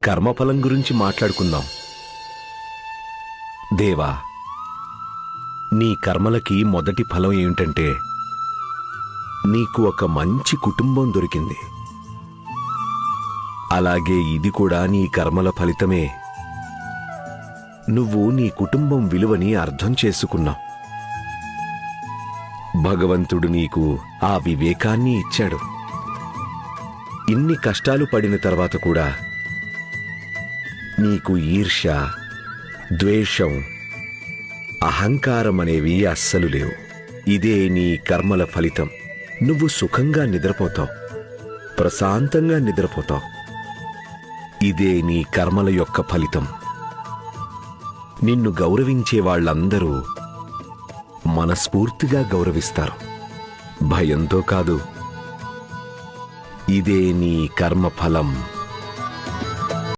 కర్మఫలం గురించి మాట్లాడుకుందాం. దేవా, నీ కర్మలకి మొదటి ఫలం ఏమిటంటే నీకు ఒక మంచి కుటుంబం దొరికింది. అలాగే ఇది కూడా నీ కర్మల ఫలితమే. నువ్వు నీ కుటుంబం విలువని అర్థం చేసుకున్నావు. భగవంతుడు నీకు ఆ వివేకాన్ని ఇచ్చాడు. ఇన్ని కష్టాలు పడిన తర్వాత కూడా నీకు ఈర్ష్య, ద్వేషం, అహంకారం అనేవి అస్సలు లేవు. ఇదే నీ కర్మల ఫలితం. నువ్వు సుఖంగా నిద్రపోతావు, ప్రశాంతంగా నిద్రపోతావు. ఇదే నీ కర్మల యొక్క ఫలితం. నిన్ను గౌరవించే వాళ్ళందరూ మనస్ఫూర్తిగా గౌరవిస్తారు, భయంతో కాదు. ఇదే నీ కర్మ ఫలం.